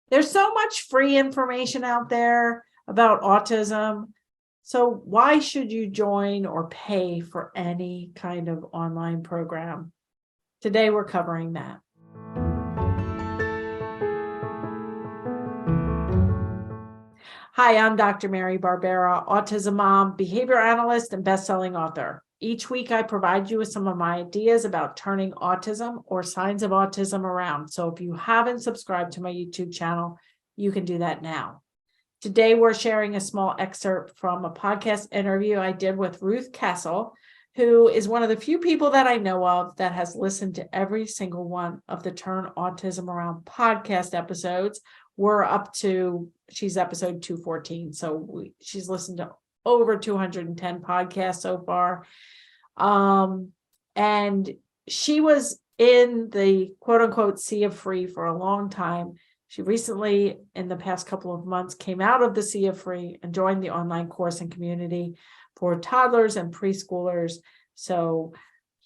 There's so much free information out there about autism. So why should you join or pay for any kind of online program? Today, we're covering that. Hi, I'm Dr. Mary Barbera, autism mom, behavior analyst, and best-selling author. Each week, I provide you with some of my ideas about turning autism or signs of autism around. So if you haven't subscribed to my YouTube channel, you can do that now. Today, we're sharing a small excerpt from a podcast interview I did with Ruth Cassell, who is one of the few people that I know of that has listened to every single one of the Turn Autism Around podcast episodes. We're up to, she's episode 214. So she's listened to over 210 podcasts so far. And she was in the quote unquote sea of free for a long time. She recently, in the past couple of months, came out of the sea of free and joined the online course and community for toddlers and preschoolers. So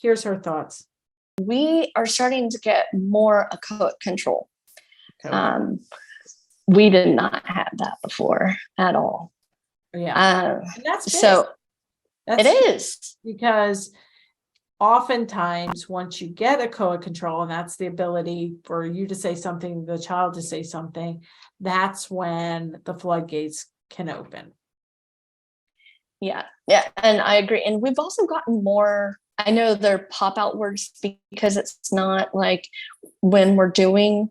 here's her thoughts. We are starting to get more echoic control. We did not have that before at all. Yeah. And that's so it is, because oftentimes once you get echoic control, and that's the ability for you to say something, the child to say something, that's when the floodgates can open. Yeah. And I agree. And we've also gotten more, I know they're pop out words because it's not like when we're doing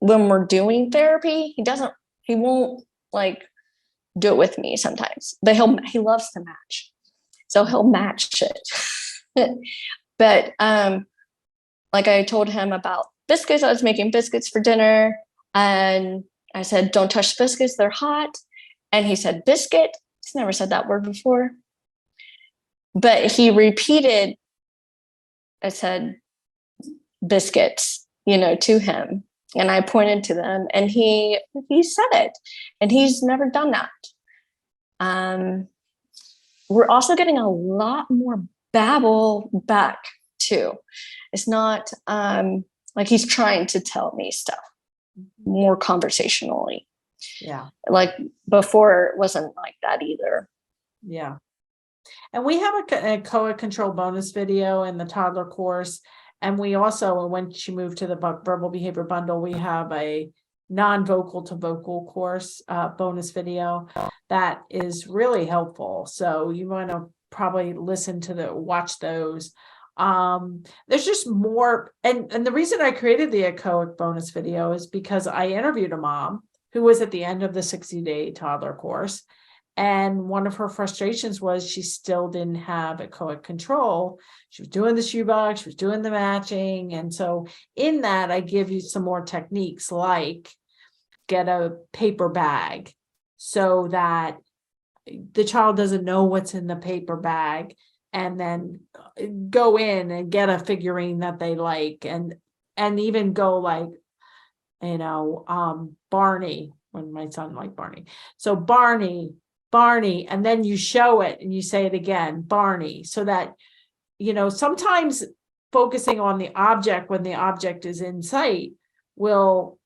therapy, he won't like do it with me sometimes, but he loves to match. So he'll match it. But like I told him about biscuits, I was making biscuits for dinner and I said, don't touch biscuits, they're hot. And he said, biscuit. He's never said that word before. But he repeated, I said, biscuits, to him. And I pointed to them and he said it. And he's never done that. We're also getting a lot more babble back too. It's not like he's trying to tell me stuff more conversationally. Yeah. Like before it wasn't like that either. Yeah. And we have a echoic control bonus video in the toddler course. And we also, when she moved to the verbal behavior bundle, we have a non-vocal to vocal course bonus video that is really helpful. So you want to probably watch those. There's just more. And the reason I created the echoic bonus video is because I interviewed a mom who was at the end of the 60-day toddler course. And one of her frustrations was she still didn't have echoic control. She was doing the shoebox, she was doing the matching. And so in that, I give you some more techniques like get a paper bag so that the child doesn't know what's in the paper bag, and then go in and get a figurine that they like, and even go like, Barney, when my son liked Barney. So Barney, and then you show it and you say it again, Barney, so that, sometimes focusing on the object when the object is in sight will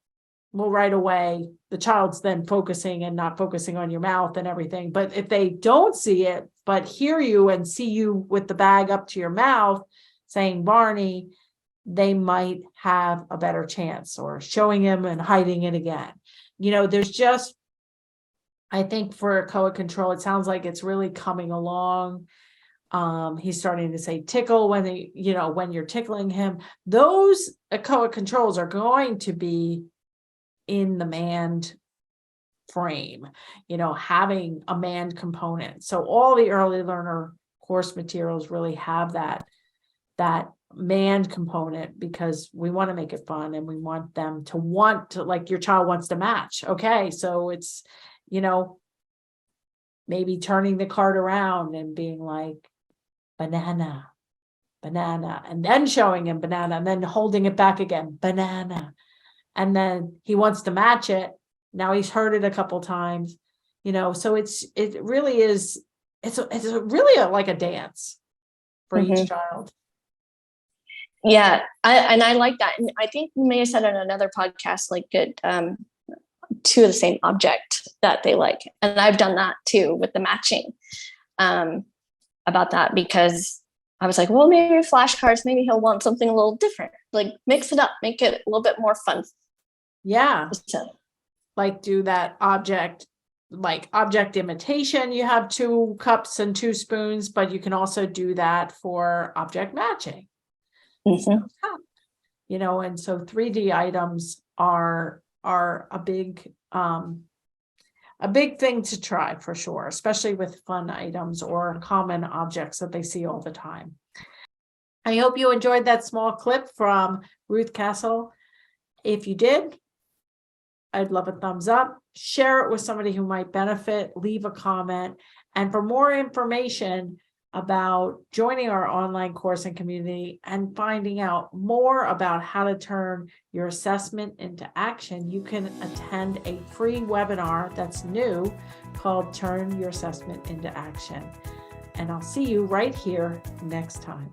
right away, the child's then focusing and not focusing on your mouth and everything. But if they don't see it, but hear you and see you with the bag up to your mouth saying Barney, they might have a better chance, or showing him and hiding it again. There's just, I think for echoic control, it sounds like it's really coming along. He's starting to say tickle when when you're tickling him. Those echoic controls are going to be in the manned frame, having a manned component. So all the early learner course materials really have that manned component, because we want to make it fun and we want them to like your child wants to match. Okay, so it's, maybe turning the card around and being like banana, and then showing him banana, and then holding it back again, banana. And then he wants to match it. Now he's heard it a couple times, so it really is, it's really like a dance for each child. Yeah. I like that. And I think you may have said on another podcast, like two of the same object that they like. And I've done that too with the matching about that, because I was like, well, maybe flashcards, maybe he'll want something a little different, like mix it up, make it a little bit more fun. Yeah. So, Like do that object, like object imitation. You have 2 cups and 2 spoons, but you can also do that for object matching. mhm. You know, and so 3D items are a big thing to try for sure, especially with fun items or common objects that they see all the time. I hope you enjoyed that small clip from Ruth Cassell. If you did, I'd love a thumbs up. Share it with somebody who might benefit, leave a comment. And for more information about joining our online course and community and finding out more about how to turn your assessment into action, you can attend a free webinar that's new called Turn Your Assessment into Action. And I'll see you right here next time.